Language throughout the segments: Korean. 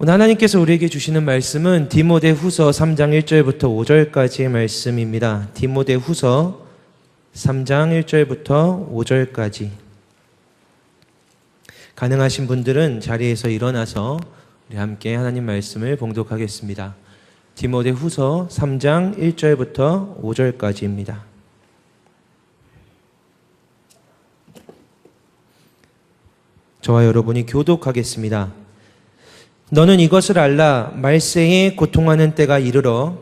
오늘 하나님께서 우리에게 주시는 말씀은 디모데후서 3장 1절부터 5절까지의 말씀입니다. 디모데후서 3장 1절부터 5절까지. 가능하신 분들은 자리에서 일어나서 우리 함께 하나님 말씀을 봉독하겠습니다. 디모데후서 3장 1절부터 5절까지입니다. 저와 여러분이 교독하겠습니다. 너는 이것을 알라. 말세에 고통하는 때가 이르러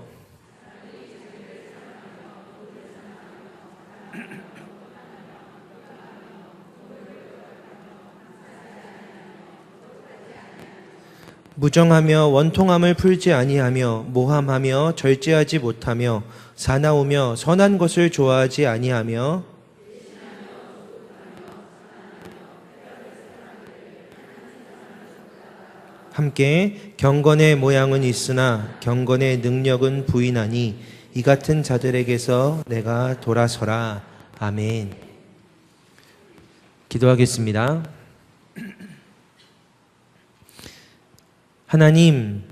무정하며 원통함을 풀지 아니하며 모함하며 절제하지 못하며 사나우며 선한 것을 좋아하지 아니하며 함께 경건의 모양은 있으나 경건의 능력은 부인하니 이 같은 자들에게서 내가 돌아서라. 아멘. 기도하겠습니다. 하나님께서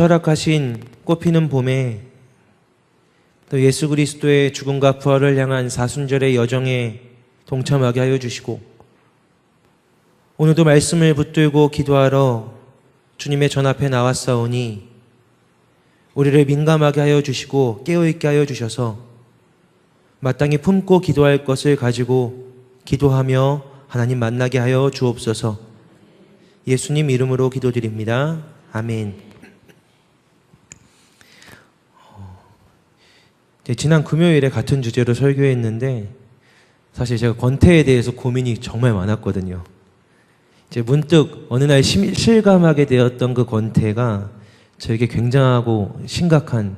허락하신 꽃피는 봄에 또 예수 그리스도의 죽음과 부활을 향한 사순절의 여정에 동참하게 하여 주시고 오늘도 말씀을 붙들고 기도하러 주님의 전 앞에 나왔사오니 우리를 민감하게 하여 주시고 깨어있게 하여 주셔서 마땅히 품고 기도할 것을 가지고 기도하며 하나님 만나게 하여 주옵소서. 예수님 이름으로 기도드립니다. 아멘. 지난 금요일에 같은 주제로 설교했는데 사실 제가 권태에 대해서 고민이 정말 많았거든요. 이제 문득 어느 날 실감하게 되었던 그 권태가 저에게 굉장하고 심각한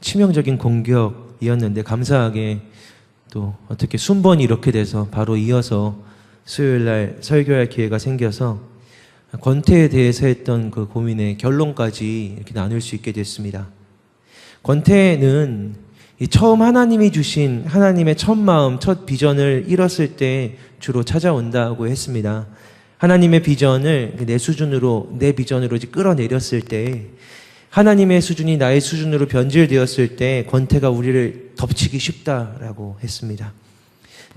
치명적인 공격이었는데 감사하게 또 어떻게 순번이 이렇게 돼서 바로 이어서 수요일날 설교할 기회가 생겨서 권태에 대해서 했던 그 고민의 결론까지 이렇게 나눌 수 있게 됐습니다. 권태는 처음 하나님이 주신 하나님의 첫 마음, 첫 비전을 이뤘을 때 주로 찾아온다고 했습니다. 하나님의 비전을 내 수준으로, 내 비전으로 끌어내렸을 때 하나님의 수준이 나의 수준으로 변질되었을 때 권태가 우리를 덮치기 쉽다라고 했습니다.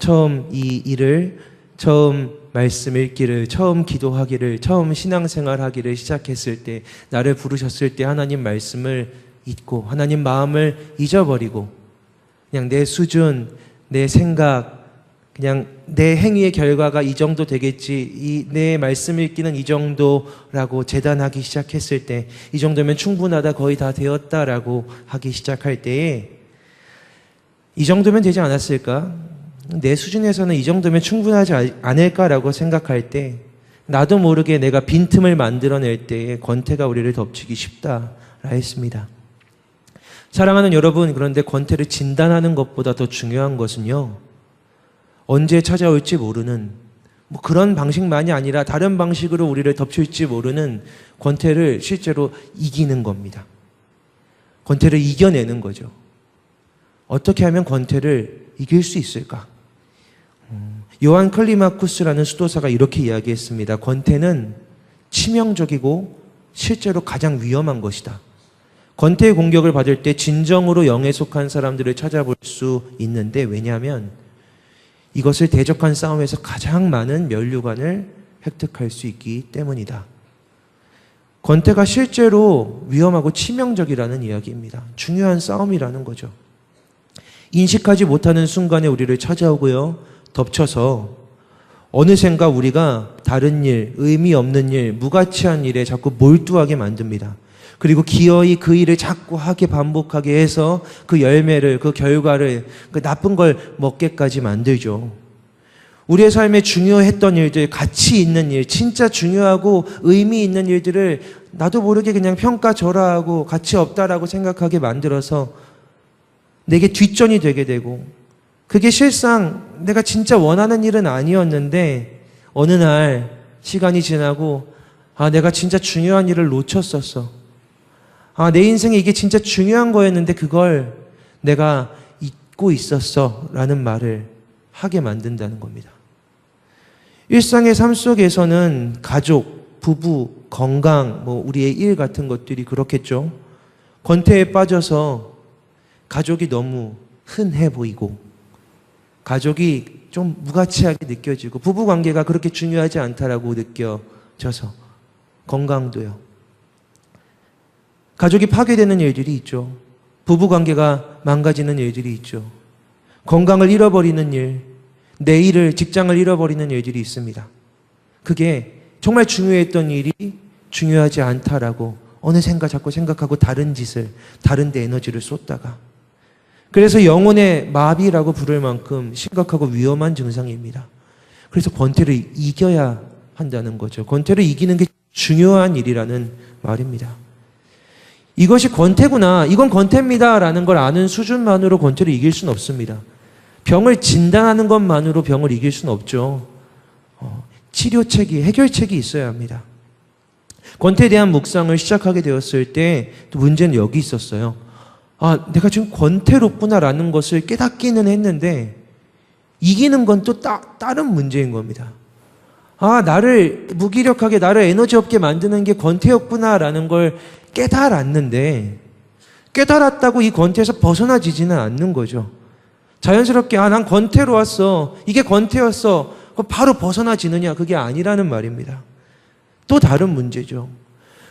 처음 이 일을, 처음 말씀 읽기를, 처음 기도하기를, 처음 신앙생활 하기를 시작했을 때, 나를 부르셨을 때 하나님 말씀을 잊고 하나님 마음을 잊어버리고 그냥 내 수준, 내 생각, 그냥 내 행위의 결과가 이 정도 되겠지, 내 말씀 읽기는 이 정도라고 재단하기 시작했을 때, 이 정도면 충분하다, 거의 다 되었다라고 하기 시작할 때에 이 정도면 되지 않았을까? 내 수준에서는 이 정도면 충분하지 않을까라고 생각할 때 나도 모르게 내가 빈틈을 만들어낼 때에 권태가 우리를 덮치기 쉽다라 했습니다. 사랑하는 여러분, 그런데 권태를 진단하는 것보다 더 중요한 것은요, 언제 찾아올지 모르는, 그런 방식만이 아니라 다른 방식으로 우리를 덮칠지 모르는 권태를 실제로 이기는 겁니다. 권태를 이겨내는 거죠. 어떻게 하면 권태를 이길 수 있을까? 요한 클리마쿠스라는 수도사가 이렇게 이야기했습니다. 권태는 치명적이고 실제로 가장 위험한 것이다. 권태의 공격을 받을 때 진정으로 영에 속한 사람들을 찾아볼 수 있는데, 왜냐하면 이것을 대적한 싸움에서 가장 많은 면류관을 획득할 수 있기 때문이다. 권태가 실제로 위험하고 치명적이라는 이야기입니다. 중요한 싸움이라는 거죠. 인식하지 못하는 순간에 우리를 찾아오고요, 덮쳐서 어느샌가 우리가 다른 일, 의미 없는 일, 무가치한 일에 자꾸 몰두하게 만듭니다. 그리고 기어이 그 일을 자꾸 하게 반복하게 해서 그 열매를, 그 결과를, 그 나쁜 걸 먹게까지 만들죠. 우리의 삶에 중요했던 일들, 가치 있는 일, 진짜 중요하고 의미 있는 일들을 나도 모르게 그냥 평가절하하고 가치 없다라고 생각하게 만들어서 내게 뒷전이 되게 되고, 그게 실상 내가 진짜 원하는 일은 아니었는데 어느 날 시간이 지나고 내가 진짜 중요한 일을 놓쳤었어. 내 인생에 이게 진짜 중요한 거였는데 그걸 내가 잊고 있었어 라는 말을 하게 만든다는 겁니다. 일상의 삶 속에서는 가족, 부부, 건강, 우리의 일 같은 것들이 그렇겠죠. 권태에 빠져서 가족이 너무 흔해 보이고, 가족이 좀 무가치하게 느껴지고, 부부 관계가 그렇게 중요하지 않다라고 느껴져서, 건강도요. 가족이 파괴되는 일들이 있죠. 부부 관계가 망가지는 일들이 있죠. 건강을 잃어버리는 일, 내일을, 직장을 잃어버리는 일들이 있습니다. 그게 정말 중요했던 일이 중요하지 않다라고 어느샌가 자꾸 생각하고 다른 짓을, 다른 데 에너지를 쏟다가, 그래서 영혼의 마비라고 부를 만큼 심각하고 위험한 증상입니다. 그래서 권태를 이겨야 한다는 거죠. 권태를 이기는 게 중요한 일이라는 말입니다. 이것이 권태구나, 이건 권태입니다 라는 걸 아는 수준만으로 권태를 이길 수는 없습니다. 병을 진단하는 것만으로 병을 이길 수는 없죠. 치료책이, 해결책이 있어야 합니다. 권태에 대한 묵상을 시작하게 되었을 때 또 문제는 여기 있었어요. 내가 지금 권태롭구나라는 것을 깨닫기는 했는데 이기는 건 또 다른 문제인 겁니다. 나를 무기력하게, 나를 에너지 없게 만드는 게 권태였구나라는 걸 깨달았는데, 깨달았다고 이 권태에서 벗어나지지는 않는 거죠. 자연스럽게 난 권태로 왔어, 이게 권태였어, 바로 벗어나지느냐, 그게 아니라는 말입니다. 또 다른 문제죠.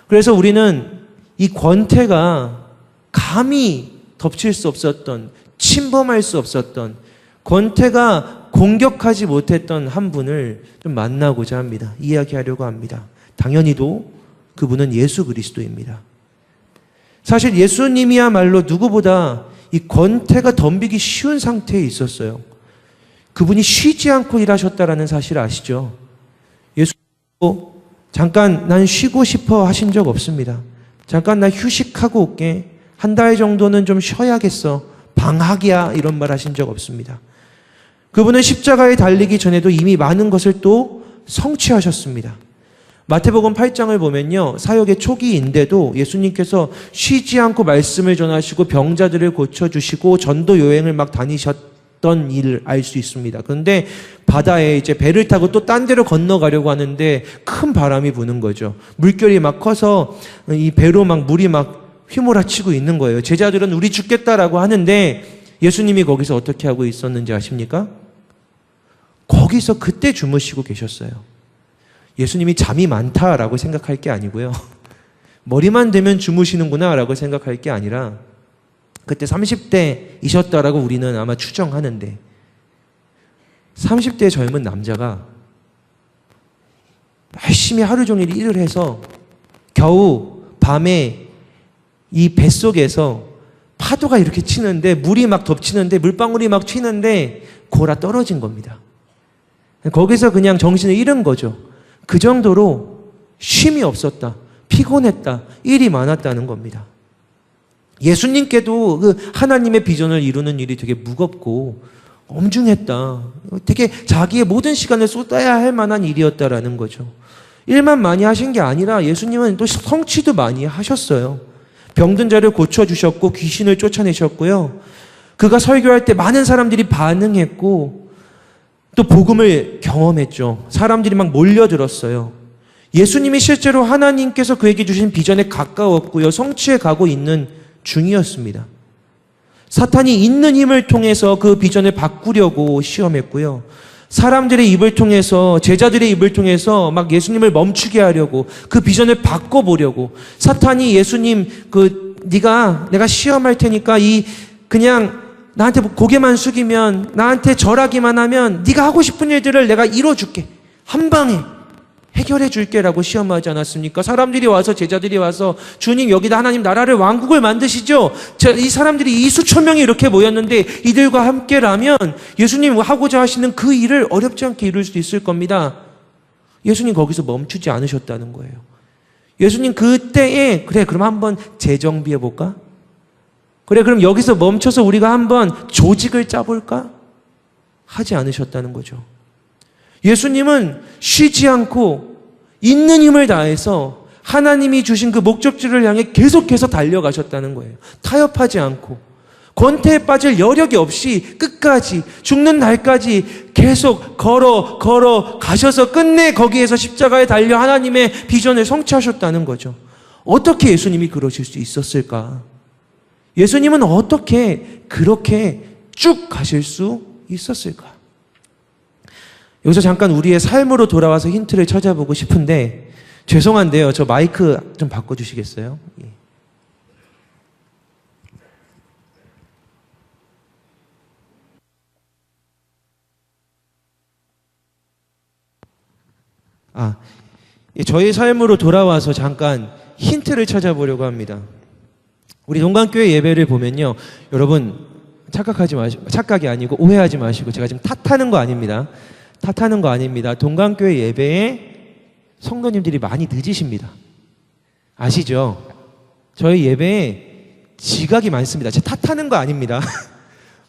그래서 우리는 이 권태가 감히 덮칠 수 없었던, 침범할 수 없었던, 권태가 공격하지 못했던 한 분을 좀 만나고자 합니다. 이야기하려고 합니다. 당연히도 그분은 예수 그리스도입니다. 사실 예수님이야말로 누구보다 이 권태가 덤비기 쉬운 상태에 있었어요. 그분이 쉬지 않고 일하셨다라는 사실 아시죠? 예수님도 잠깐 난 쉬고 싶어 하신 적 없습니다. 잠깐 나 휴식하고 올게. 한 달 정도는 좀 쉬어야겠어. 방학이야. 이런 말 하신 적 없습니다. 그분은 십자가에 달리기 전에도 이미 많은 것을 또 성취하셨습니다. 마태복음 8장을 보면요, 사역의 초기인데도 예수님께서 쉬지 않고 말씀을 전하시고 병자들을 고쳐주시고 전도 여행을 막 다니셨던 일을 알 수 있습니다. 그런데 바다에 이제 배를 타고 또 딴 데로 건너가려고 하는데 큰 바람이 부는 거죠. 물결이 막 커서 이 배로 막 물이 막 휘몰아치고 있는 거예요. 제자들은 우리 죽겠다라고 하는데 예수님이 거기서 어떻게 하고 있었는지 아십니까? 거기서 그때 주무시고 계셨어요. 예수님이 잠이 많다라고 생각할 게 아니고요. 머리만 대면 주무시는구나 라고 생각할 게 아니라 그때 30대이셨다라고 우리는 아마 추정하는데 30대 젊은 남자가 열심히 하루 종일 일을 해서 겨우 밤에 이 뱃속에서 파도가 이렇게 치는데 물이 막 덮치는데 물방울이 막 튀는데 골아 떨어진 겁니다. 거기서 그냥 정신을 잃은 거죠. 그 정도로 쉼이 없었다, 피곤했다, 일이 많았다는 겁니다. 예수님께도 그 하나님의 비전을 이루는 일이 되게 무겁고 엄중했다, 되게 자기의 모든 시간을 쏟아야 할 만한 일이었다라는 거죠. 일만 많이 하신 게 아니라 예수님은 또 성취도 많이 하셨어요. 병든 자를 고쳐주셨고 귀신을 쫓아내셨고요. 그가 설교할 때 많은 사람들이 반응했고 또 복음을 경험했죠. 사람들이 막 몰려들었어요. 예수님이 실제로 하나님께서 그에게 주신 비전에 가까웠고요. 성취해 가고 있는 중이었습니다. 사탄이 있는 힘을 통해서 그 비전을 바꾸려고 시험했고요. 사람들의 입을 통해서, 제자들의 입을 통해서 막 예수님을 멈추게 하려고, 그 비전을 바꿔보려고, 사탄이 예수님, 내가 시험할 테니까 그냥 나한테 고개만 숙이면, 나한테 절하기만 하면 네가 하고 싶은 일들을 내가 이뤄줄게, 한 방에 해결해 줄게라고 시험하지 않았습니까? 사람들이 와서, 제자들이 와서 주님 여기다 하나님 나라를 왕국을 만드시죠. 이 사람들이 이 수천 명이 이렇게 모였는데 이들과 함께라면 예수님 하고자 하시는 그 일을 어렵지 않게 이룰 수 있을 겁니다. 예수님 거기서 멈추지 않으셨다는 거예요. 예수님 그때에 그래 그럼 한번 재정비해 볼까? 그래 그럼 여기서 멈춰서 우리가 한번 조직을 짜볼까? 하지 않으셨다는 거죠. 예수님은 쉬지 않고 있는 힘을 다해서 하나님이 주신 그 목적지를 향해 계속해서 달려가셨다는 거예요. 타협하지 않고 권태에 빠질 여력이 없이 끝까지 죽는 날까지 계속 걸어 가셔서 끝내 거기에서 십자가에 달려 하나님의 비전을 성취하셨다는 거죠. 어떻게 예수님이 그러실 수 있었을까? 예수님은 어떻게 그렇게 쭉 가실 수 있었을까? 여기서 잠깐 우리의 삶으로 돌아와서 힌트를 찾아보고 싶은데, 죄송한데요. 저 마이크 좀 바꿔주시겠어요? 예. 저희 삶으로 돌아와서 잠깐 힌트를 찾아보려고 합니다. 우리 동관교회 예배를 보면요, 여러분 착각하지 마시고, 착각이 아니고 오해하지 마시고, 제가 지금 탓하는 거 아닙니다. 탓하는 거 아닙니다. 동관교회 예배에 성도님들이 많이 늦으십니다. 아시죠? 저희 예배에 지각이 많습니다. 제가 탓하는 거 아닙니다.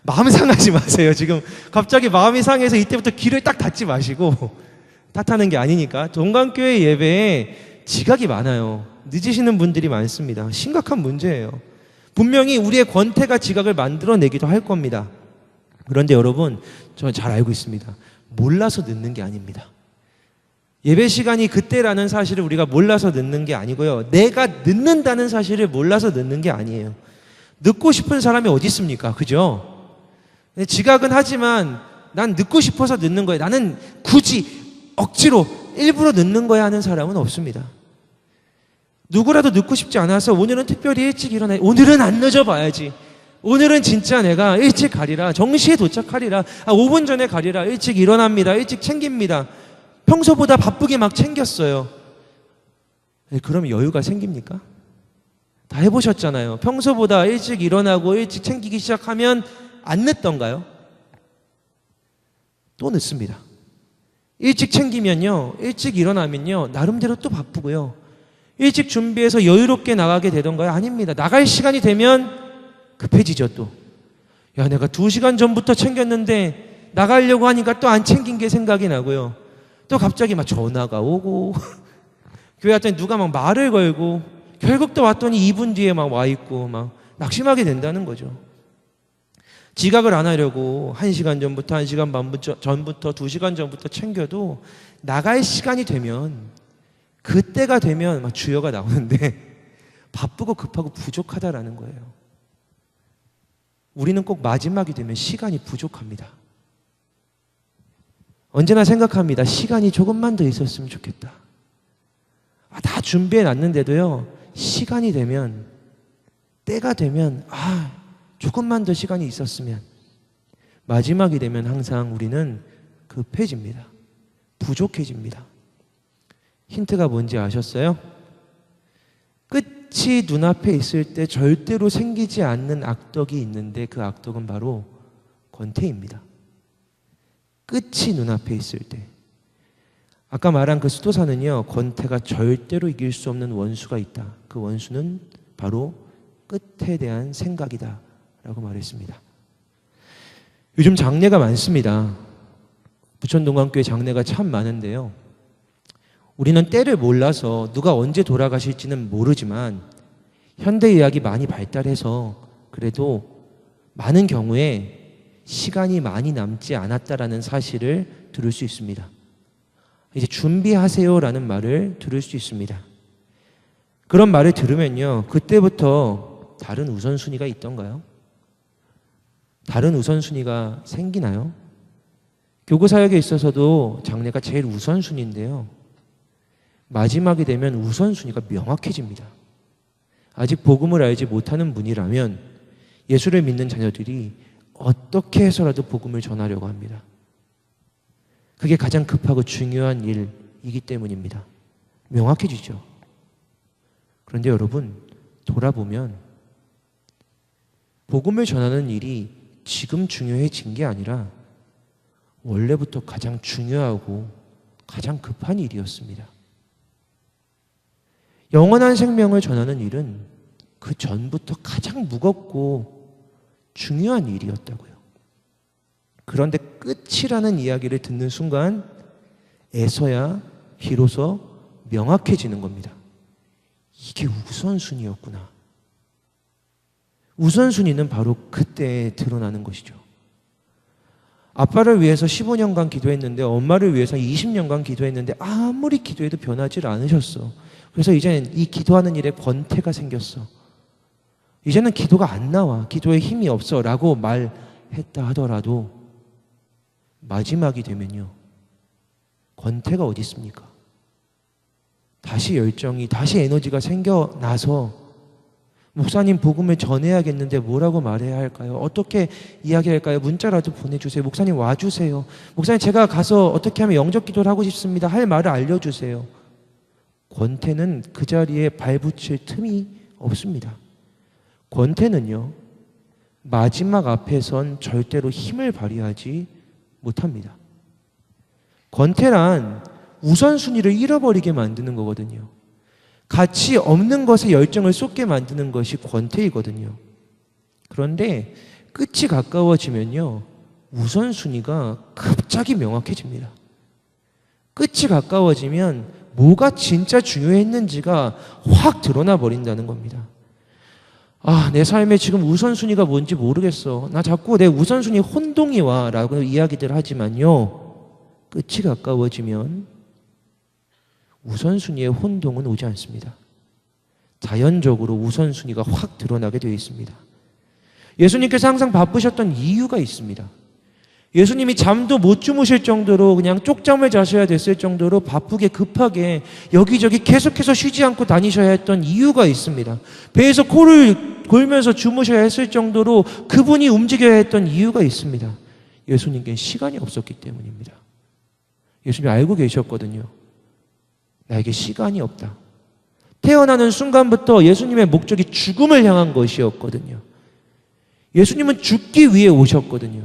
마음 상하지 마세요. 지금 갑자기 마음이 상해서 이때부터 귀를 딱 닫지 마시고, 탓하는 게 아니니까. 동관교회 예배에 지각이 많아요. 늦으시는 분들이 많습니다. 심각한 문제예요. 분명히 우리의 권태가 지각을 만들어내기도 할 겁니다. 그런데 여러분, 저는 잘 알고 있습니다. 몰라서 늦는 게 아닙니다. 예배 시간이 그때라는 사실을 우리가 몰라서 늦는 게 아니고요, 내가 늦는다는 사실을 몰라서 늦는 게 아니에요. 늦고 싶은 사람이 어디 있습니까? 그죠? 지각은 하지만 난 늦고 싶어서 늦는 거예요. 나는 굳이 억지로 일부러 늦는 거야 하는 사람은 없습니다. 누구라도 늦고 싶지 않아서 오늘은 특별히 일찍 일어나, 오늘은 안 늦어봐야지, 오늘은 진짜 내가 일찍 가리라, 정시에 도착하리라, 5분 전에 가리라, 일찍 일어납니다, 일찍 챙깁니다. 평소보다 바쁘게 막 챙겼어요. 그러면 여유가 생깁니까? 다 해보셨잖아요. 평소보다 일찍 일어나고 일찍 챙기기 시작하면 안 늦던가요? 또 늦습니다. 일찍 챙기면요, 일찍 일어나면요, 나름대로 또 바쁘고요. 일찍 준비해서 여유롭게 나가게 되던가요? 아닙니다. 나갈 시간이 되면 급해지죠. 또 야, 내가 2시간 전부터 챙겼는데 나가려고 하니까 또 안 챙긴 게 생각이 나고요. 또 갑자기 막 전화가 오고 교회 왔더니 누가 막 말을 걸고, 결국 또 왔더니 2분 뒤에 막 와 있고, 막 낙심하게 된다는 거죠. 지각을 안 하려고 1시간 전부터, 1시간 반 전부터, 2시간 전부터 챙겨도 나갈 시간이 되면, 그때가 되면 막 주여가 나오는데 바쁘고 급하고 부족하다라는 거예요. 우리는 꼭 마지막이 되면 시간이 부족합니다. 언제나 생각합니다. 시간이 조금만 더 있었으면 좋겠다. 다 준비해 놨는데도요, 시간이 되면, 때가 되면, 조금만 더 시간이 있었으면. 마지막이 되면 항상 우리는 급해집니다. 부족해집니다. 힌트가 뭔지 아셨어요? 끝이 눈앞에 있을 때 절대로 생기지 않는 악덕이 있는데, 그 악덕은 바로 권태입니다. 끝이 눈앞에 있을 때. 아까 말한 그 수도사는요, 권태가 절대로 이길 수 없는 원수가 있다. 그 원수는 바로 끝에 대한 생각이다 라고 말했습니다. 요즘 장례가 많습니다. 부천동관교회 장례가 참 많은데요, 우리는 때를 몰라서 누가 언제 돌아가실지는 모르지만 현대의학이 많이 발달해서 그래도 많은 경우에 시간이 많이 남지 않았다라는 사실을 들을 수 있습니다. 이제 준비하세요라는 말을 들을 수 있습니다. 그런 말을 들으면요, 그때부터 다른 우선순위가 있던가요? 다른 우선순위가 생기나요? 교구사역에 있어서도 장례가 제일 우선순위인데요, 마지막이 되면 우선순위가 명확해집니다. 아직 복음을 알지 못하는 분이라면 예수를 믿는 자녀들이 어떻게 해서라도 복음을 전하려고 합니다. 그게 가장 급하고 중요한 일이기 때문입니다. 명확해지죠. 그런데 여러분, 돌아보면 복음을 전하는 일이 지금 중요해진 게 아니라 원래부터 가장 중요하고 가장 급한 일이었습니다. 영원한 생명을 전하는 일은 그 전부터 가장 무겁고 중요한 일이었다고요. 그런데 끝이라는 이야기를 듣는 순간 에서야 비로소 명확해지는 겁니다. 이게 우선순위였구나. 우선순위는 바로 그때 드러나는 것이죠. 아빠를 위해서 15년간 기도했는데, 엄마를 위해서 20년간 기도했는데 아무리 기도해도 변하지 않으셨어. 그래서 이제는 이 기도하는 일에 권태가 생겼어. 이제는 기도가 안 나와. 기도에 힘이 없어 라고 말했다 하더라도 마지막이 되면요, 권태가 어디 있습니까? 다시 열정이, 다시 에너지가 생겨나서 목사님 복음을 전해야겠는데 뭐라고 말해야 할까요? 어떻게 이야기할까요? 문자라도 보내주세요. 목사님 와주세요. 목사님 제가 가서 어떻게 하면 영접 기도를 하고 싶습니다. 할 말을 알려주세요. 권태는 그 자리에 발붙일 틈이 없습니다. 권태는요, 마지막 앞에선 절대로 힘을 발휘하지 못합니다. 권태란 우선순위를 잃어버리게 만드는 거거든요. 가치 없는 것에 열정을 쏟게 만드는 것이 권태이거든요. 그런데 끝이 가까워지면요, 우선순위가 갑자기 명확해집니다. 끝이 가까워지면 뭐가 진짜 중요했는지가 확 드러나 버린다는 겁니다. 아, 내 삶에 지금 우선순위가 뭔지 모르겠어. 나 자꾸 내 우선순위 혼동이 와 라고 이야기들 하지만요, 끝이 가까워지면 우선순위의 혼동은 오지 않습니다. 자연적으로 우선순위가 확 드러나게 되어 있습니다. 예수님께서 항상 바쁘셨던 이유가 있습니다. 예수님이 잠도 못 주무실 정도로 그냥 쪽잠을 자셔야 됐을 정도로 바쁘게 급하게 여기저기 계속해서 쉬지 않고 다니셔야 했던 이유가 있습니다. 배에서 코를 골면서 주무셔야 했을 정도로 그분이 움직여야 했던 이유가 있습니다. 예수님께는 시간이 없었기 때문입니다. 예수님이 알고 계셨거든요. 나에게 시간이 없다. 태어나는 순간부터 예수님의 목적이 죽음을 향한 것이었거든요. 예수님은 죽기 위해 오셨거든요.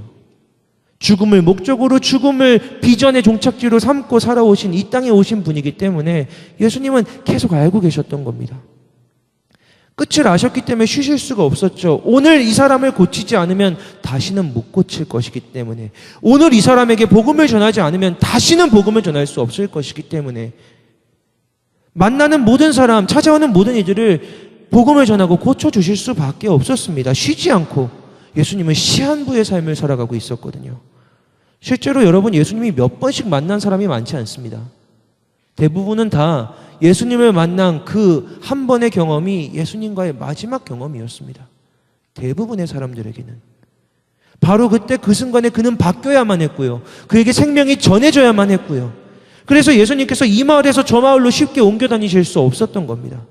죽음을 목적으로, 죽음을 비전의 종착지로 삼고 살아오신, 이 땅에 오신 분이기 때문에 예수님은 계속 알고 계셨던 겁니다. 끝을 아셨기 때문에 쉬실 수가 없었죠. 오늘 이 사람을 고치지 않으면 다시는 못 고칠 것이기 때문에, 오늘 이 사람에게 복음을 전하지 않으면 다시는 복음을 전할 수 없을 것이기 때문에, 만나는 모든 사람, 찾아오는 모든 이들을 복음을 전하고 고쳐주실 수밖에 없었습니다. 쉬지 않고 예수님은 시한부의 삶을 살아가고 있었거든요. 실제로 여러분, 예수님이 몇 번씩 만난 사람이 많지 않습니다. 대부분은 다 예수님을 만난 그 한 번의 경험이 예수님과의 마지막 경험이었습니다. 대부분의 사람들에게는. 바로 그때 그 순간에 그는 바뀌어야만 했고요. 그에게 생명이 전해져야만 했고요. 그래서 예수님께서 이 마을에서 저 마을로 쉽게 옮겨 다니실 수 없었던 겁니다.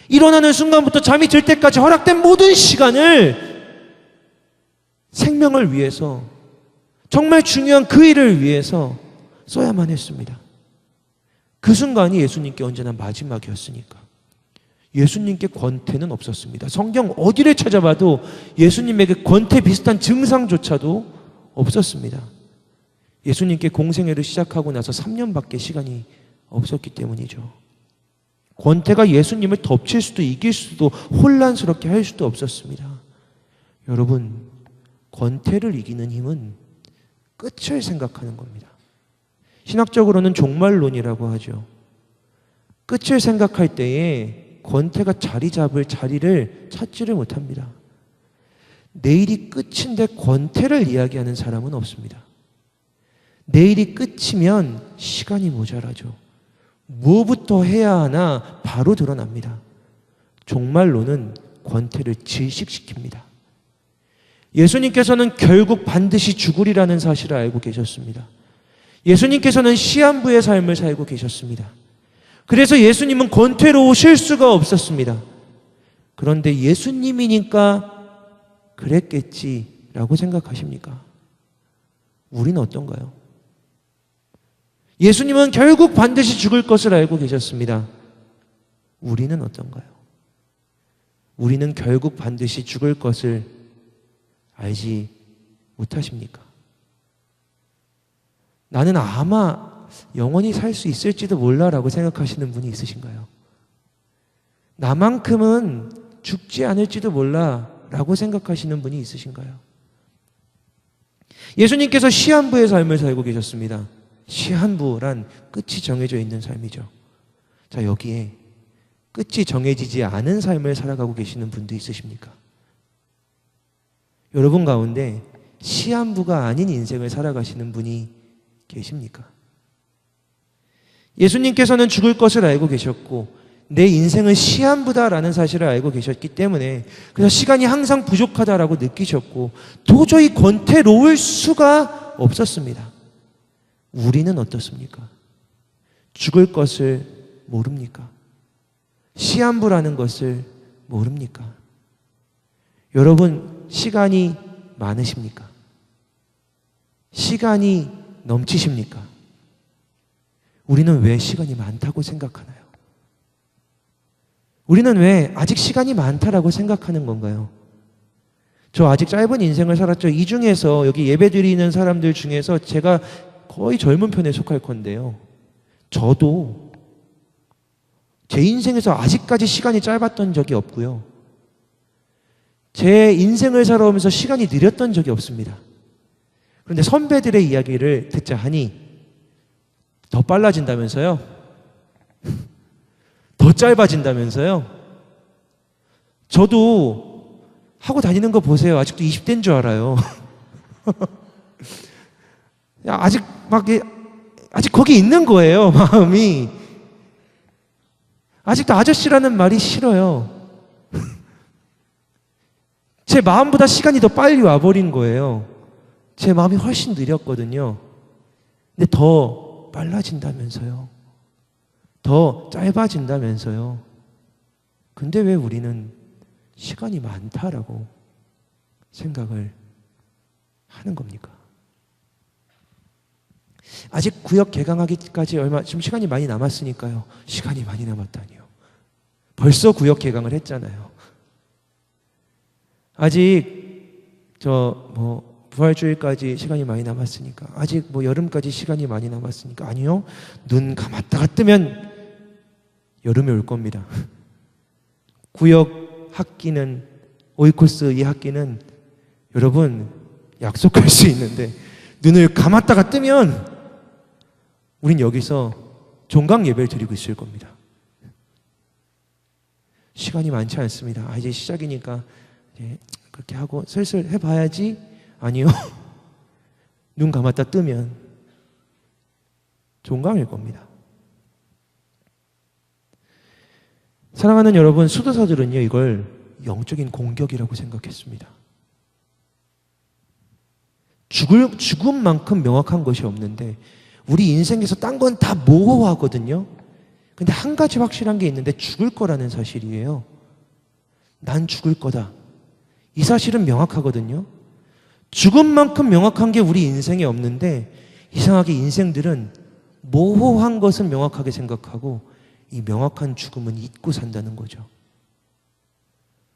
일어나는 순간부터 잠이 들 때까지 허락된 모든 시간을 생명을 위해서, 정말 중요한 그 일을 위해서 써야만 했습니다. 그 순간이 예수님께 언제나 마지막이었으니까. 예수님께 권태는 없었습니다. 성경 어디를 찾아봐도 예수님에게 권태 비슷한 증상조차도 없었습니다. 예수님께 공생애를 시작하고 나서 3년밖에 시간이 없었기 때문이죠. 권태가 예수님을 덮칠 수도 이길 수도 혼란스럽게 할 수도 없었습니다. 여러분, 권태를 이기는 힘은 끝을 생각하는 겁니다. 신학적으로는 종말론이라고 하죠. 끝을 생각할 때에 권태가 자리 잡을 자리를 찾지를 못합니다. 내일이 끝인데 권태를 이야기하는 사람은 없습니다. 내일이 끝이면 시간이 모자라죠. 무엇부터 해야 하나 바로 드러납니다. 종말론은 권태를 질식시킵니다. 예수님께서는 결국 반드시 죽으리라는 사실을 알고 계셨습니다. 예수님께서는 시한부의 삶을 살고 계셨습니다. 그래서 예수님은 권태로 쉴 수가 없었습니다. 그런데 예수님이니까 그랬겠지라고 생각하십니까? 우리는 어떤가요? 예수님은 결국 반드시 죽을 것을 알고 계셨습니다. 우리는 어떤가요? 우리는 결국 반드시 죽을 것을 알지 못하십니까? 나는 아마 영원히 살 수 있을지도 몰라라고 생각하시는 분이 있으신가요? 나만큼은 죽지 않을지도 몰라라고 생각하시는 분이 있으신가요? 예수님께서 시한부의 삶을 살고 계셨습니다. 시한부란 끝이 정해져 있는 삶이죠. 자, 여기에 끝이 정해지지 않은 삶을 살아가고 계시는 분도 있으십니까? 여러분 가운데 시한부가 아닌 인생을 살아가시는 분이 계십니까? 예수님께서는 죽을 것을 알고 계셨고 내 인생은 시한부다라는 사실을 알고 계셨기 때문에 그래서 시간이 항상 부족하다라고 느끼셨고 도저히 권태로울 수가 없었습니다. 우리는 어떻습니까? 죽을 것을 모릅니까? 시한부라는 것을 모릅니까? 여러분, 시간이 많으십니까? 시간이 넘치십니까? 우리는 왜 시간이 많다고 생각하나요? 우리는 왜 아직 시간이 많다라고 생각하는 건가요? 저 아직 짧은 인생을 살았죠. 이 중에서 여기 예배드리는 사람들 중에서 제가 거의 젊은 편에 속할 건데요. 저도 제 인생에서 아직까지 시간이 짧았던 적이 없고요. 제 인생을 살아오면서 시간이 느렸던 적이 없습니다. 그런데 선배들의 이야기를 듣자 하니 더 빨라진다면서요? 더 짧아진다면서요? 저도 하고 다니는 거 보세요. 아직도 20대인 줄 알아요. 아직 거기 있는 거예요, 마음이. 아직도 아저씨라는 말이 싫어요. 제 마음보다 시간이 더 빨리 와버린 거예요. 제 마음이 훨씬 느렸거든요. 근데 더 빨라진다면서요. 더 짧아진다면서요. 근데 왜 우리는 시간이 많다라고 생각을 하는 겁니까? 아직 구역 개강하기까지 지금 시간이 많이 남았으니까요. 시간이 많이 남았다니요. 벌써 구역 개강을 했잖아요. 아직 부활주일까지 시간이 많이 남았으니까, 아직 여름까지 시간이 많이 남았으니까. 아니요. 눈 감았다가 뜨면 여름이 올 겁니다. 구역 학기는, 오이코스 이 학기는 여러분 약속할 수 있는데 눈을 감았다가 뜨면 우린 여기서 종강 예배를 드리고 있을 겁니다. 시간이 많지 않습니다. 이제 시작이니까 이제 그렇게 하고 슬슬 해봐야지. 아니요. 눈 감았다 뜨면 종강일 겁니다. 사랑하는 여러분, 수도사들은요, 이걸 영적인 공격이라고 생각했습니다. 죽음만큼 명확한 것이 없는데 우리 인생에서 딴 건 다 모호하거든요. 근데 한 가지 확실한 게 있는데 죽을 거라는 사실이에요. 난 죽을 거다. 이 사실은 명확하거든요. 죽음만큼 명확한 게 우리 인생에 없는데 이상하게 인생들은 모호한 것은 명확하게 생각하고 이 명확한 죽음은 잊고 산다는 거죠.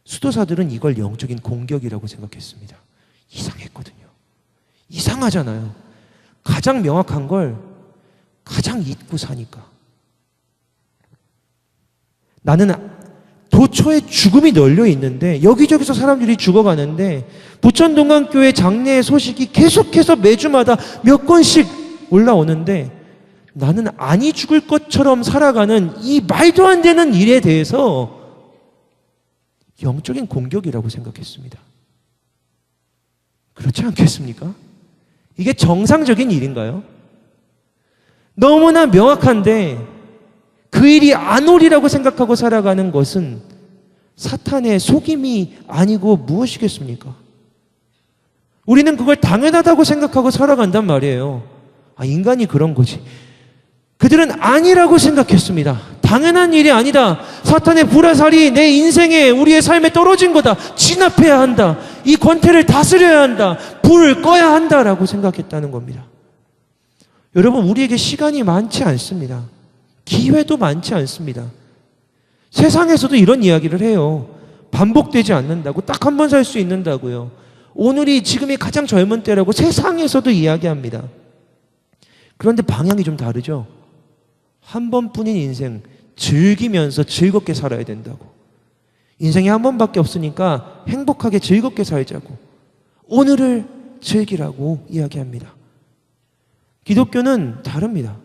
수도사들은 이걸 영적인 공격이라고 생각했습니다. 이상했거든요. 이상하잖아요. 가장 명확한 걸 가장 잊고 사니까. 나는 도처에 죽음이 널려 있는데 여기저기서 사람들이 죽어가는데 부천동강교회 장례의 소식이 계속해서 매주마다 몇 건씩 올라오는데 나는 아니 죽을 것처럼 살아가는 이 말도 안 되는 일에 대해서 영적인 공격이라고 생각했습니다. 그렇지 않겠습니까? 이게 정상적인 일인가요? 너무나 명확한데 그 일이 안 오리라고 생각하고 살아가는 것은 사탄의 속임이 아니고 무엇이겠습니까? 우리는 그걸 당연하다고 생각하고 살아간단 말이에요. 인간이 그런 거지. 그들은 아니라고 생각했습니다. 당연한 일이 아니다. 사탄의 불화살이 내 인생에, 우리의 삶에 떨어진 거다. 진압해야 한다. 이 권태를 다스려야 한다. 불을 꺼야 한다라고 생각했다는 겁니다. 여러분, 우리에게 시간이 많지 않습니다. 기회도 많지 않습니다. 세상에서도 이런 이야기를 해요. 반복되지 않는다고. 딱 한 번 살 수 있는다고요. 오늘이 지금이 가장 젊은 때라고 세상에서도 이야기합니다. 그런데 방향이 좀 다르죠. 한 번뿐인 인생 즐기면서 즐겁게 살아야 된다고. 인생이 한 번밖에 없으니까 행복하게 즐겁게 살자고. 오늘을 즐기라고 이야기합니다. 기독교는 다릅니다.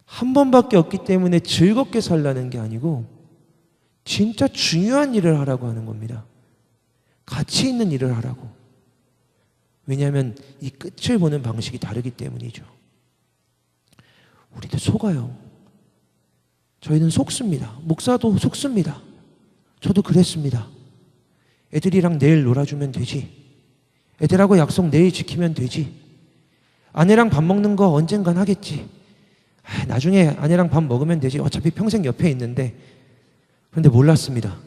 한 번밖에 없기 때문에 즐겁게 살라는 게 아니고 진짜 중요한 일을 하라고 하는 겁니다. 가치 있는 일을 하라고. 왜냐하면 이 끝을 보는 방식이 다르기 때문이죠. 우리도 속아요. 저희는 속습니다. 목사도 속습니다. 저도 그랬습니다. 애들이랑 내일 놀아주면 되지. 애들하고 약속 내일 지키면 되지. 아내랑 밥 먹는 거 언젠간 하겠지. 나중에 아내랑 밥 먹으면 되지. 어차피 평생 옆에 있는데. 그런데 몰랐습니다.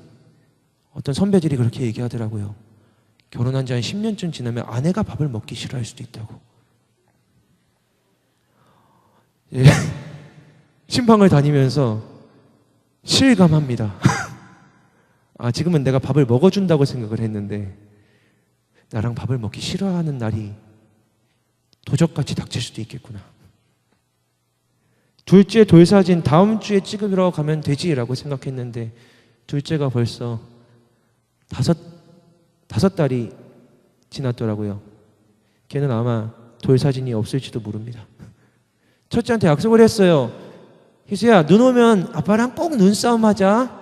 어떤 선배들이 그렇게 얘기하더라고요. 결혼한 지 한 10년쯤 지나면 아내가 밥을 먹기 싫어할 수도 있다고. 예. 신방을 다니면서 실감합니다. 지금은 내가 밥을 먹어준다고 생각을 했는데 나랑 밥을 먹기 싫어하는 날이 도적같이 닥칠 수도 있겠구나. 둘째 돌사진 다음 주에 찍으러 가면 되지라고 생각했는데 둘째가 벌써 다섯 달이 지났더라고요. 걔는 아마 돌사진이 없을지도 모릅니다. 첫째한테 약속을 했어요. 희수야, 눈 오면 아빠랑 꼭 눈싸움 하자.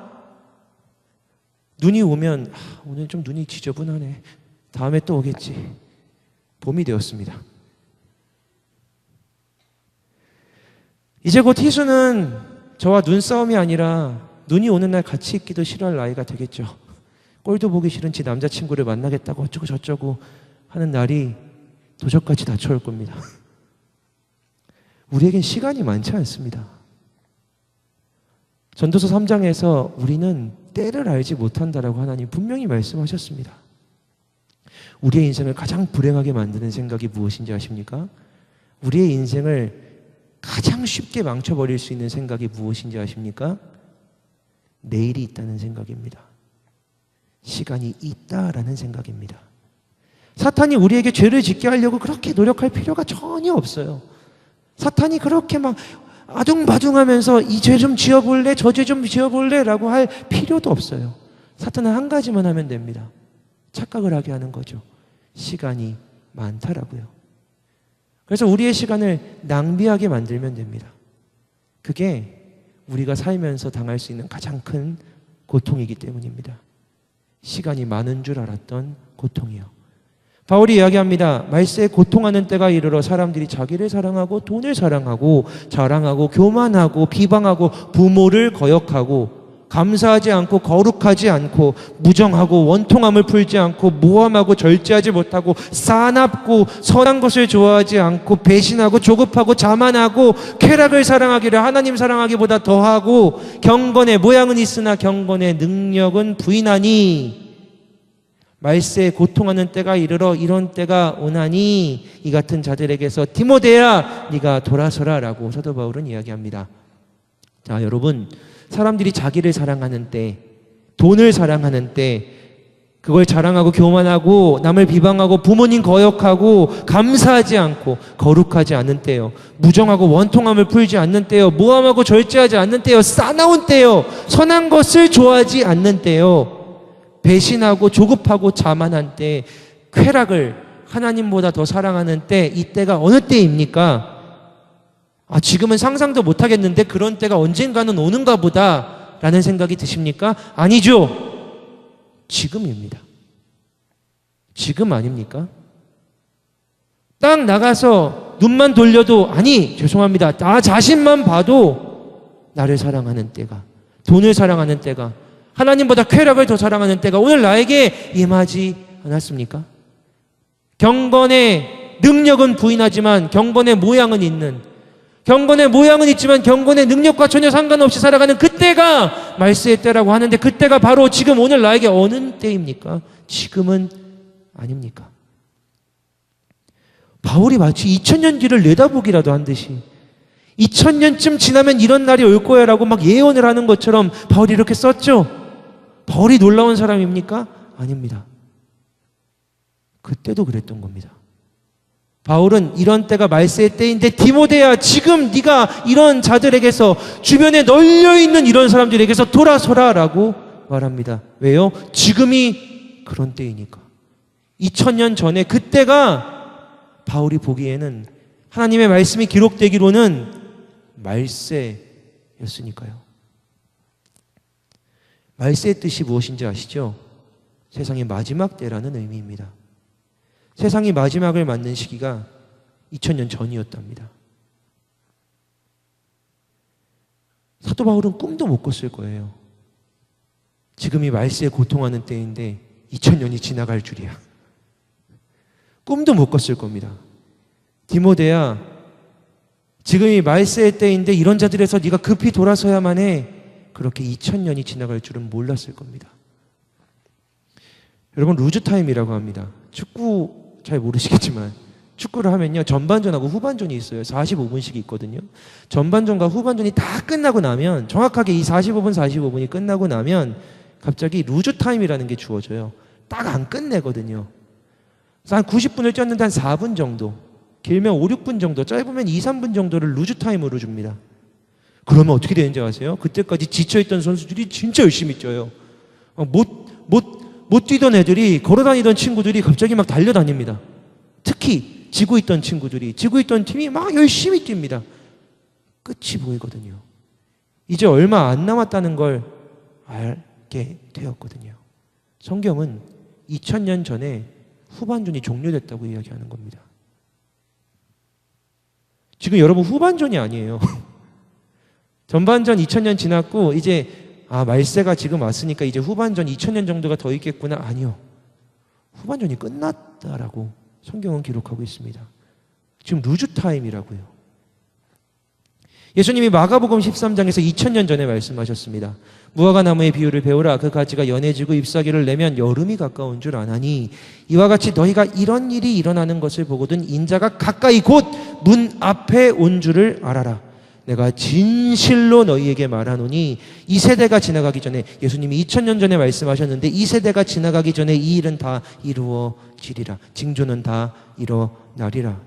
눈이 오면 오늘 좀 눈이 지저분하네. 다음에 또 오겠지. 봄이 되었습니다. 이제 곧 희수는 저와 눈싸움이 아니라 눈이 오는 날 같이 있기도 싫어할 나이가 되겠죠. 꼴도 보기 싫은 지 남자친구를 만나겠다고 어쩌고 저쩌고 하는 날이 도적같이 닥쳐올 겁니다. 우리에겐 시간이 많지 않습니다. 전도서 3장에서 우리는 때를 알지 못한다라고 하나님 분명히 말씀하셨습니다. 우리의 인생을 가장 불행하게 만드는 생각이 무엇인지 아십니까? 우리의 인생을 가장 쉽게 망쳐버릴 수 있는 생각이 무엇인지 아십니까? 내일이 있다는 생각입니다. 시간이 있다라는 생각입니다. 사탄이 우리에게 죄를 짓게 하려고 그렇게 노력할 필요가 전혀 없어요. 사탄이 그렇게 막 아둥바둥하면서 이 죄 좀 지어볼래? 저 죄 좀 지어볼래? 라고 할 필요도 없어요. 사탄은 한 가지만 하면 됩니다. 착각을 하게 하는 거죠. 시간이 많다라고요. 그래서 우리의 시간을 낭비하게 만들면 됩니다. 그게 우리가 살면서 당할 수 있는 가장 큰 고통이기 때문입니다. 시간이 많은 줄 알았던 고통이요. 바울이 이야기합니다. 말세에 고통하는 때가 이르러 사람들이 자기를 사랑하고 돈을 사랑하고 자랑하고 교만하고 비방하고 부모를 거역하고 감사하지 않고 거룩하지 않고 무정하고 원통함을 풀지 않고 모함하고 절제하지 못하고 싸납고 선한 것을 좋아하지 않고 배신하고 조급하고 자만하고 쾌락을 사랑하기를 하나님 사랑하기보다 더하고 경건의 모양은 있으나 경건의 능력은 부인하니 말세에 고통하는 때가 이르러 이런 때가 오나니 이 같은 자들에게서 디모데야 네가 돌아서라 라고 사도 바울은 이야기합니다. 자, 여러분, 사람들이 자기를 사랑하는 때, 돈을 사랑하는 때, 그걸 자랑하고 교만하고 남을 비방하고 부모님 거역하고 감사하지 않고 거룩하지 않는 때요, 무정하고 원통함을 풀지 않는 때요, 모함하고 절제하지 않는 때요, 싸나운 때요, 선한 것을 좋아하지 않는 때요, 배신하고 조급하고 자만한 때, 쾌락을 하나님보다 더 사랑하는 때, 이때가 어느 때입니까? 지금은 상상도 못하겠는데 그런 때가 언젠가는 오는가 보다 라는 생각이 드십니까? 아니죠. 지금입니다. 지금 아닙니까? 딱 나가서 눈만 돌려도 죄송합니다. 나 자신만 봐도 나를 사랑하는 때가, 돈을 사랑하는 때가, 하나님보다 쾌락을 더 사랑하는 때가 오늘 나에게 임하지 않았습니까? 경건의 능력은 부인하지만 경건의 모양은 있는, 경건의 모양은 있지만 경건의 능력과 전혀 상관없이 살아가는 그때가 말세의 때라고 하는데, 그때가 바로 지금 오늘 나에게 어느 때입니까? 지금은 아닙니까? 바울이 마치 2000년 뒤를 내다보기라도 한 듯이 2000년쯤 지나면 이런 날이 올 거야 라고 막 예언을 하는 것처럼 바울이 이렇게 썼죠. 바울이 놀라운 사람입니까? 아닙니다. 그때도 그랬던 겁니다. 바울은 이런 때가 말세의 때인데 디모데야, 지금 네가 이런 자들에게서, 주변에 널려있는 이런 사람들에게서 돌아서라 라고 말합니다. 왜요? 지금이 그런 때이니까. 2000년 전에 그때가 바울이 보기에는, 하나님의 말씀이 기록되기로는 말세였으니까요. 말세의 뜻이 무엇인지 아시죠? 세상의 마지막 때라는 의미입니다. 세상이 마지막을 맞는 시기가 2000년 전이었답니다. 사도 바울은 꿈도 못 꿨을 거예요. 지금이 말세에 고통하는 때인데 2000년이 지나갈 줄이야. 꿈도 못 꿨을 겁니다. 디모데야, 지금이 말세의 때인데 이런 자들에서 네가 급히 돌아서야만 해. 그렇게 2000년이 지나갈 줄은 몰랐을 겁니다. 여러분, 루즈타임이라고 합니다. 축구 잘 모르시겠지만 축구를 하면요, 전반전하고 후반전이 있어요. 45분씩이 있거든요. 전반전과 후반전이 다 끝나고 나면, 정확하게 이 45분이 끝나고 나면 갑자기 루즈타임이라는 게 주어져요. 딱 안 끝내거든요. 그래서 한 90분을 뛰었는데 한 4분 정도, 길면 5, 6분 정도, 짧으면 2, 3분 정도를 루즈타임으로 줍니다. 그러면 어떻게 되는지 아세요? 그때까지 지쳐있던 선수들이 진짜 열심히 뛰어요. 못 뛰던 애들이, 걸어다니던 친구들이 갑자기 막 달려다닙니다. 특히 지고 있던 친구들이, 지고 있던 팀이 막 열심히 뜁니다. 끝이 보이거든요. 이제 얼마 안 남았다는 걸 알게 되었거든요. 성경은 2000년 전에 후반전이 종료됐다고 이야기하는 겁니다. 지금 여러분 후반전이 아니에요. 전반전 2000년 지났고 이제 말세가 지금 왔으니까 이제 후반전 2000년 정도가 더 있겠구나. 아니요. 후반전이 끝났다라고 성경은 기록하고 있습니다. 지금 루즈타임이라고요. 예수님이 마가복음 13장에서 2000년 전에 말씀하셨습니다. 무화과 나무의 비유를 배우라. 그 가지가 연해지고 잎사귀를 내면 여름이 가까운 줄 아나니 이와 같이 너희가 이런 일이 일어나는 것을 보거든 인자가 가까이 곧 문 앞에 온 줄을 알아라. 내가 진실로 너희에게 말하노니 이 세대가 지나가기 전에, 예수님이 2000년 전에 말씀하셨는데 이 세대가 지나가기 전에 이 일은 다 이루어지리라. 징조는 다 일어나리라.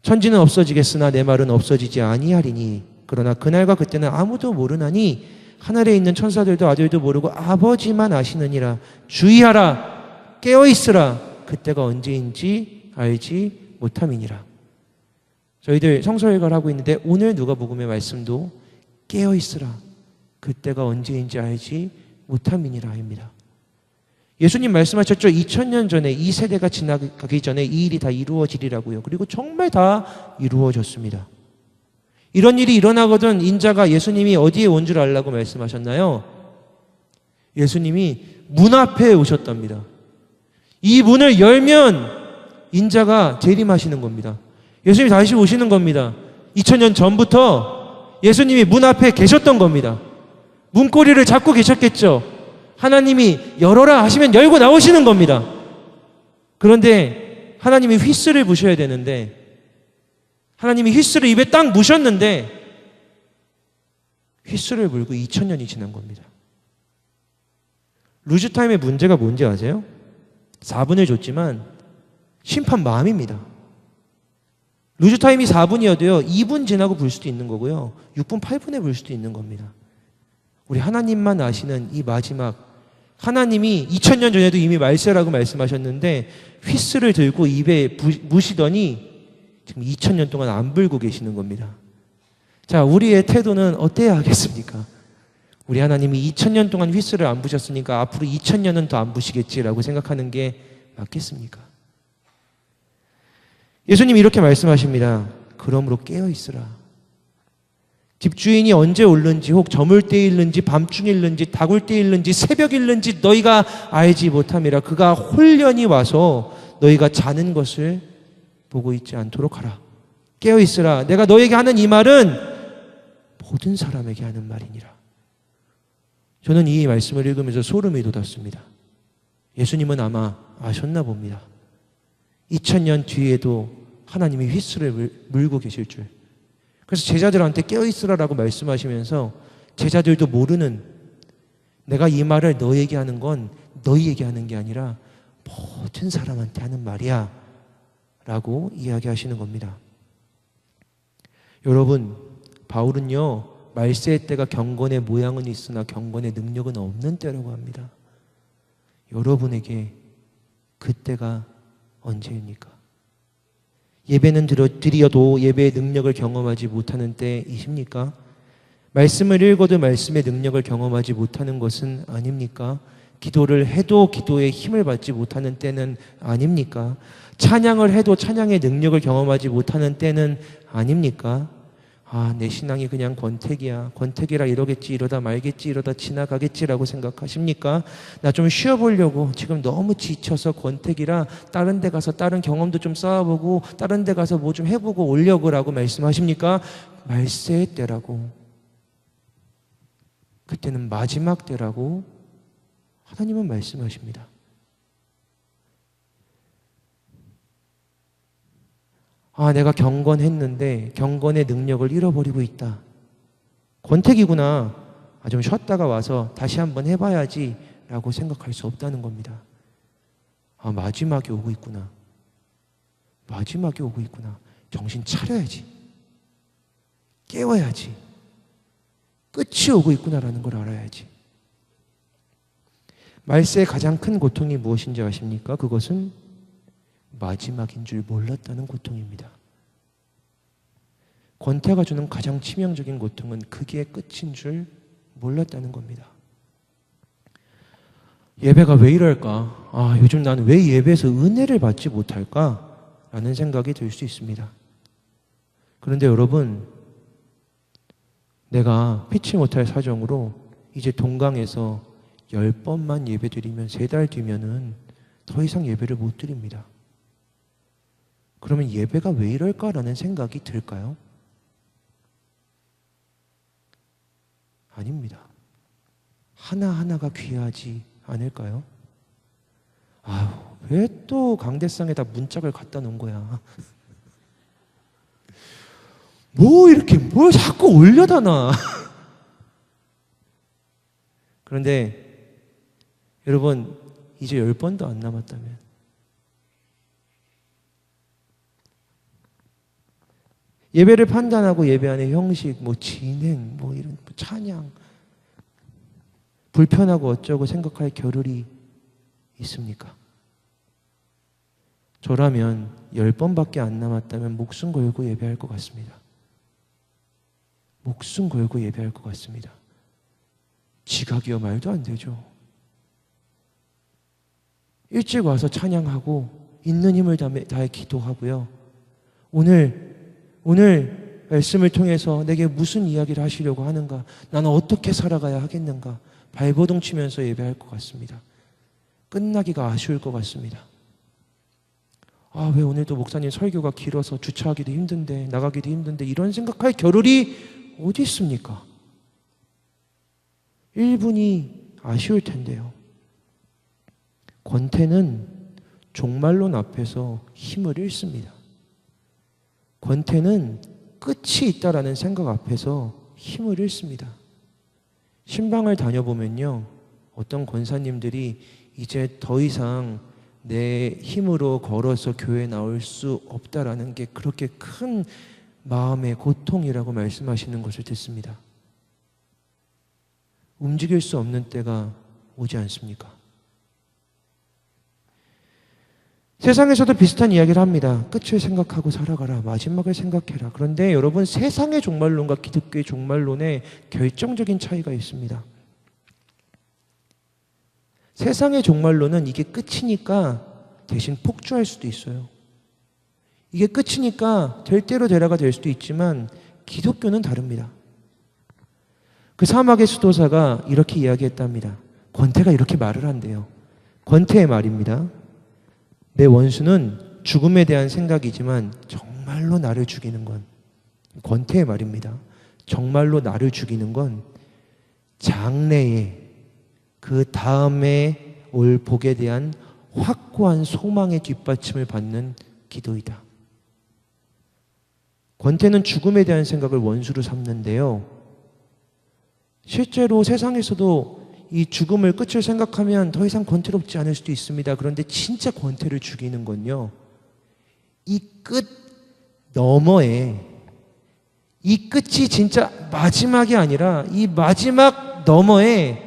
천지는 없어지겠으나 내 말은 없어지지 아니하리니 그러나 그날과 그때는 아무도 모르나니 하늘에 있는 천사들도 아들도 모르고 아버지만 아시느니라. 주의하라. 깨어있으라. 그때가 언제인지 알지 못함이니라. 저희들 성서일과를 하고 있는데 오늘 누가복음의 말씀도 깨어있으라. 그때가 언제인지 알지 못함이니라 입니다. 예수님 말씀하셨죠. 2000년 전에 이 세대가 지나가기 전에 이 일이 다 이루어지리라고요. 그리고 정말 다 이루어졌습니다. 이런 일이 일어나거든 인자가, 예수님이 어디에 온 줄 알라고 말씀하셨나요? 예수님이 문 앞에 오셨답니다. 이 문을 열면 인자가 재림하시는 겁니다. 예수님이 다시 오시는 겁니다. 2000년 전부터 예수님이 문 앞에 계셨던 겁니다. 문고리를 잡고 계셨겠죠. 하나님이 열어라 하시면 열고 나오시는 겁니다. 그런데 하나님이 휘슬을 부셔야 되는데, 하나님이 휘슬을 입에 딱 무셨는데 휘슬을 불고 2000년이 지난 겁니다. 루즈타임의 문제가 뭔지 아세요? 4분을 줬지만 심판 마음입니다. 루즈타임이 4분이어도요 2분 지나고 불 수도 있는 거고요 6분 8분에 불 수도 있는 겁니다. 우리 하나님만 아시는 이 마지막, 하나님이 2000년 전에도 이미 말세라고 말씀하셨는데 휘슬을 들고 입에 무시더니 지금 2000년 동안 안 불고 계시는 겁니다. 자, 우리의 태도는 어때야 하겠습니까? 우리 하나님이 2000년 동안 휘슬을 안 부셨으니까 앞으로 2000년은 더 안 부시겠지라고 생각하는 게 맞겠습니까? 예수님이 이렇게 말씀하십니다. 그러므로 깨어있으라. 집주인이 언제 올는지, 혹 저물 때일는지 밤중일는지 다굴 때일는지 새벽일는지 너희가 알지 못함이라. 그가 홀련히 와서 너희가 자는 것을 보고 있지 않도록 하라. 깨어있으라. 내가 너에게 하는 이 말은 모든 사람에게 하는 말이니라. 저는 이 말씀을 읽으면서 소름이 돋았습니다. 예수님은 아마 아셨나 봅니다. 2000년 뒤에도 하나님이 휘슬을 물고 계실 줄. 그래서 제자들한테 깨어있으라라고 말씀하시면서 제자들도 모르는, 내가 이 말을 너에게 하는 건 너희에게 하는 게 아니라 모든 사람한테 하는 말이야 라고 이야기하시는 겁니다. 여러분, 바울은요 말세의 때가 경건의 모양은 있으나 경건의 능력은 없는 때라고 합니다. 여러분에게 그때가 언제입니까? 예배는 드려도 예배의 능력을 경험하지 못하는 때이십니까? 말씀을 읽어도 말씀의 능력을 경험하지 못하는 것은 아닙니까? 기도를 해도 기도에 힘을 받지 못하는 때는 아닙니까? 찬양을 해도 찬양의 능력을 경험하지 못하는 때는 아닙니까? 내 신앙이 그냥 권태기야. 권태기라 이러겠지, 이러다 말겠지, 이러다 지나가겠지라고 생각하십니까? 나 좀 쉬어보려고 지금 너무 지쳐서 권태기라 다른 데 가서 다른 경험도 좀 쌓아보고 다른 데 가서 뭐 좀 해보고 오려고 라고 말씀하십니까? 말세의 때라고. 그때는 마지막 때라고 하나님은 말씀하십니다. 내가 경건했는데 경건의 능력을 잃어버리고 있다. 권태기구나. 좀 쉬었다가 와서 다시 한번 해봐야지 라고 생각할 수 없다는 겁니다. 마지막이 오고 있구나. 마지막이 오고 있구나. 정신 차려야지. 깨워야지. 끝이 오고 있구나라는 걸 알아야지. 말세의 가장 큰 고통이 무엇인지 아십니까? 그것은 마지막인 줄 몰랐다는 고통입니다. 권태가 주는 가장 치명적인 고통은 그게 끝인 줄 몰랐다는 겁니다. 예배가 왜 이럴까? 요즘 나는 왜 예배에서 은혜를 받지 못할까? 라는 생각이 들 수 있습니다. 그런데 여러분, 내가 피치 못할 사정으로 이제 동강에서 10번만 예배 드리면 3달 뒤면은 더 이상 예배를 못 드립니다. 그러면 예배가 왜 이럴까라는 생각이 들까요? 아닙니다. 하나하나가 귀하지 않을까요? 왜 또 강대상에다 문짝을 갖다 놓은 거야? 뭘 자꾸 올려다 놔. 그런데 여러분, 이제 10번도 안 남았다면 예배를 판단하고 예배안의 형식, 진행, 이런 찬양, 불편하고 어쩌고 생각할 겨를이 있습니까? 저라면 10번밖에 안 남았다면 목숨 걸고 예배할 것 같습니다. 목숨 걸고 예배할 것 같습니다. 지각이요 말도 안 되죠. 일찍 와서 찬양하고 있는 힘을 다해 기도하고요. 오늘 말씀을 통해서 내게 무슨 이야기를 하시려고 하는가? 나는 어떻게 살아가야 하겠는가? 발버둥 치면서 예배할 것 같습니다. 끝나기가 아쉬울 것 같습니다. 왜 오늘도 목사님 설교가 길어서 주차하기도 힘든데 나가기도 힘든데 이런 생각할 겨를이 어디 있습니까? 1분이 아쉬울 텐데요. 권태는 종말론 앞에서 힘을 잃습니다. 권태는 끝이 있다라는 생각 앞에서 힘을 잃습니다. 신방을 다녀보면요, 어떤 권사님들이 이제 더 이상 내 힘으로 걸어서 교회에 나올 수 없다라는 게 그렇게 큰 마음의 고통이라고 말씀하시는 것을 듣습니다. 움직일 수 없는 때가 오지 않습니까? 세상에서도 비슷한 이야기를 합니다. 끝을 생각하고 살아가라. 마지막을 생각해라. 그런데 여러분, 세상의 종말론과 기독교의 종말론에 결정적인 차이가 있습니다. 세상의 종말론은 이게 끝이니까 대신 폭주할 수도 있어요. 이게 끝이니까 될 대로 되라가 될 수도 있지만 기독교는 다릅니다. 그 사막의 수도사가 이렇게 이야기했답니다. 권태가 이렇게 말을 한대요. 권태의 말입니다. 내 원수는 죽음에 대한 생각이지만 정말로 나를 죽이는 건, 권태의 말입니다. 정말로 나를 죽이는 건 장래에 그 다음에 올 복에 대한 확고한 소망의 뒷받침을 받는 기도이다. 권태는 죽음에 대한 생각을 원수로 삼는데요. 실제로 세상에서도 이 죽음을 끝을 생각하면 더 이상 권태롭지 않을 수도 있습니다. 그런데 진짜 권태를 죽이는 건요, 이 끝 너머에, 이 끝이 진짜 마지막이 아니라 이 마지막 너머에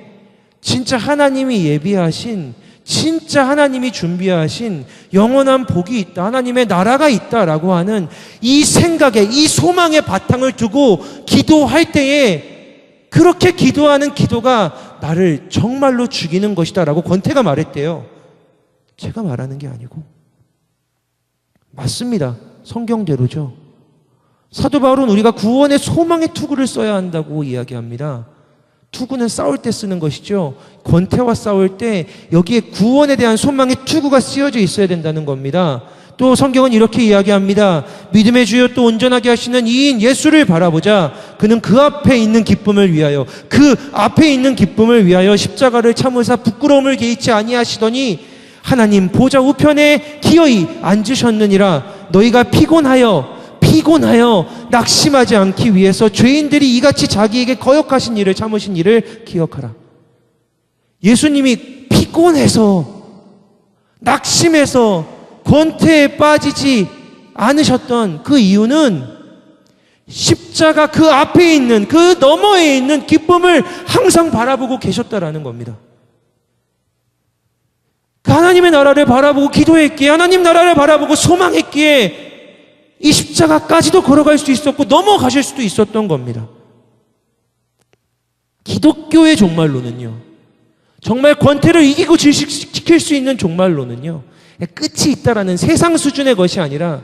진짜 하나님이 예비하신, 진짜 하나님이 준비하신 영원한 복이 있다, 하나님의 나라가 있다라고 하는 이 생각에, 이 소망의 바탕을 두고 기도할 때에 그렇게 기도하는 기도가 나를 정말로 죽이는 것이다 라고 권태가 말했대요. 제가 말하는 게 아니고 맞습니다. 성경대로죠. 사도 바울은 우리가 구원의 소망의 투구를 써야 한다고 이야기합니다. 투구는 싸울 때 쓰는 것이죠. 권태와 싸울 때 여기에 구원에 대한 소망의 투구가 쓰여져 있어야 된다는 겁니다. 또 성경은 이렇게 이야기합니다. 믿음의 주여 또 온전하게 하시는 이인 예수를 바라보자. 그는 그 앞에 있는 기쁨을 위하여 십자가를 참으사 부끄러움을 개의치 아니하시더니 하나님 보좌 우편에 기어이 앉으셨느니라. 너희가 피곤하여 낙심하지 않기 위해서 죄인들이 이같이 자기에게 거역하신 일을 참으신 일을 기억하라. 예수님이 피곤해서 낙심해서 권태에 빠지지 않으셨던 그 이유는 십자가 그 앞에 있는 그 너머에 있는 기쁨을 항상 바라보고 계셨다라는 겁니다. 그 하나님의 나라를 바라보고 기도했기에, 하나님 나라를 바라보고 소망했기에 이 십자가까지도 걸어갈 수 있었고 넘어가실 수도 있었던 겁니다. 기독교의 종말론은요, 정말 권태를 이기고 지킬 수 있는 종말론은요, 끝이 있다라는 세상 수준의 것이 아니라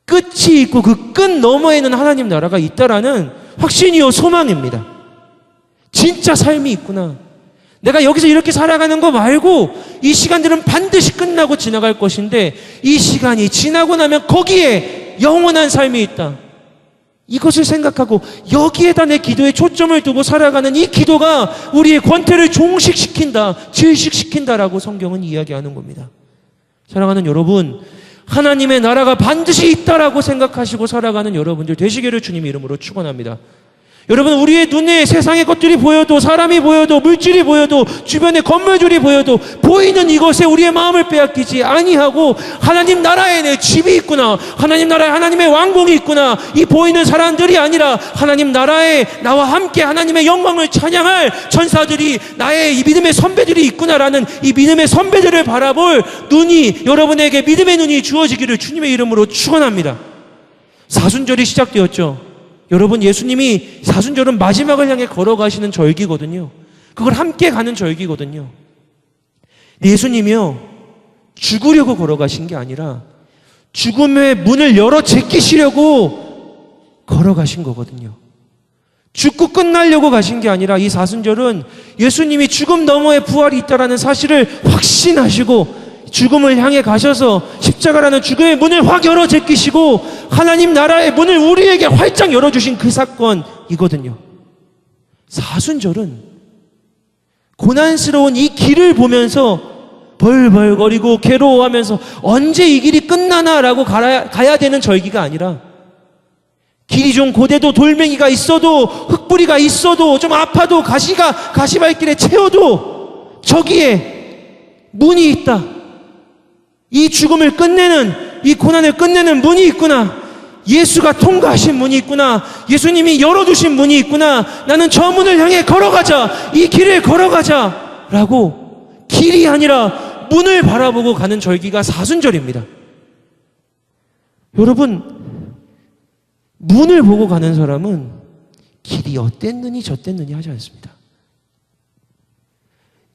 끝이 있고 그 끝 너머에는 하나님 나라가 있다라는 확신이요 소망입니다. 진짜 삶이 있구나. 내가 여기서 이렇게 살아가는 거 말고 이 시간들은 반드시 끝나고 지나갈 것인데 이 시간이 지나고 나면 거기에 영원한 삶이 있다. 이것을 생각하고 여기에다 내 기도에 초점을 두고 살아가는 이 기도가 우리의 권태를 종식시킨다, 질식시킨다라고 성경은 이야기하는 겁니다. 사랑하는 여러분, 하나님의 나라가 반드시 있다라고 생각하시고 살아가는 여러분들 되시기를 주님의 이름으로 축원합니다. 여러분, 우리의 눈에 세상의 것들이 보여도, 사람이 보여도, 물질이 보여도, 주변의 건물들이 보여도 보이는 이것에 우리의 마음을 빼앗기지 아니하고 하나님 나라에 내 집이 있구나, 하나님 나라에 하나님의 왕궁이 있구나, 이 보이는 사람들이 아니라 하나님 나라에 나와 함께 하나님의 영광을 찬양할 천사들이, 나의 이 믿음의 선배들이 있구나라는 이 믿음의 선배들을 바라볼 눈이, 여러분에게 믿음의 눈이 주어지기를 주님의 이름으로 축원합니다. 사순절이 시작되었죠. 여러분, 예수님이 사순절은 마지막을 향해 걸어가시는 절기거든요. 그걸 함께 가는 절기거든요. 예수님이요, 죽으려고 걸어가신 게 아니라 죽음의 문을 열어 제끼시려고 걸어가신 거거든요. 죽고 끝나려고 가신 게 아니라 이 사순절은 예수님이 죽음 너머에 부활이 있다는 사실을 확신하시고 죽음을 향해 가셔서 십자가라는 죽음의 문을 확 열어 제끼시고 하나님 나라의 문을 우리에게 활짝 열어주신 그 사건이거든요. 사순절은 고난스러운 이 길을 보면서 벌벌거리고 괴로워하면서 언제 이 길이 끝나나라고 가야 되는 절기가 아니라, 길이 좀 고대도 돌멩이가 있어도, 흙뿌리가 있어도, 좀 아파도, 가시발길에 채워도 저기에 문이 있다. 이 죽음을 끝내는, 이 고난을 끝내는 문이 있구나. 예수가 통과하신 문이 있구나. 예수님이 열어두신 문이 있구나. 나는 저 문을 향해 걸어가자. 이 길을 걸어가자. 라고 길이 아니라 문을 바라보고 가는 절기가 사순절입니다. 여러분, 문을 보고 가는 사람은 길이 어땠느니 저땠느니 하지 않습니다.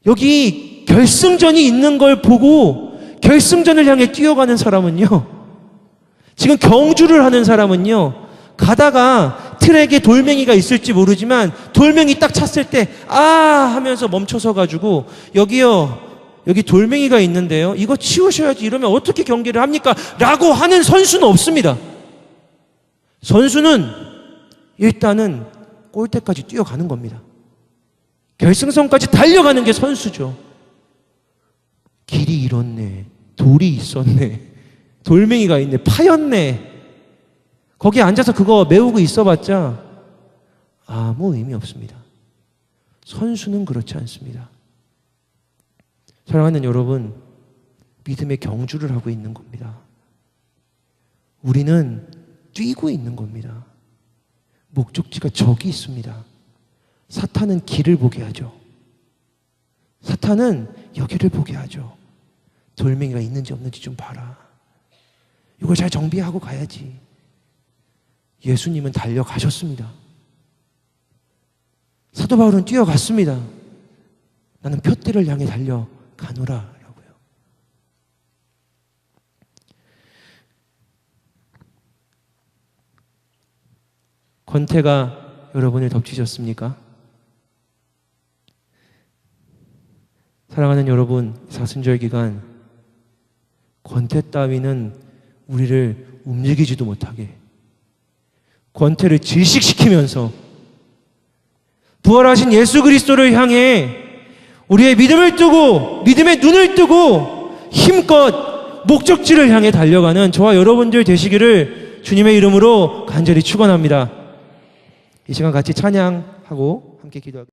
여기 결승전이 있는 걸 보고 결승전을 향해 뛰어가는 사람은요, 지금 경주를 하는 사람은요, 가다가 트랙에 돌멩이가 있을지 모르지만 돌멩이 딱 찼을 때 하면서 멈춰서 가지고 여기요, 여기 돌멩이가 있는데요, 이거 치우셔야지, 이러면 어떻게 경기를 합니까? 라고 하는 선수는 없습니다. 선수는 일단은 골대까지 뛰어가는 겁니다. 결승선까지 달려가는 게 선수죠. 길이 이렇네, 돌이 있었네, 돌멩이가 있네, 파였네, 거기에 앉아서 그거 메우고 있어봤자 아무 의미 없습니다. 선수는 그렇지 않습니다. 사랑하는 여러분, 믿음의 경주를 하고 있는 겁니다. 우리는 뛰고 있는 겁니다. 목적지가 저기 있습니다. 사탄은 길을 보게 하죠. 사탄은 여기를 보게 하죠. 돌멩이가 있는지 없는지 좀 봐라. 이걸 잘 정비하고 가야지. 예수님은 달려가셨습니다. 사도 바울은 뛰어갔습니다. 나는 표대를 향해 달려가노라 라고요. 권태가 여러분을 덮치셨습니까? 사랑하는 여러분, 사순절 기간 권태 따위는 우리를 움직이지도 못하게 권태를 질식시키면서 부활하신 예수 그리스도를 향해 우리의 믿음을 뜨고 믿음의 눈을 뜨고 힘껏 목적지를 향해 달려가는 저와 여러분들 되시기를 주님의 이름으로 간절히 축원합니다. 이 시간 같이 찬양하고 함께 기도하겠습니다.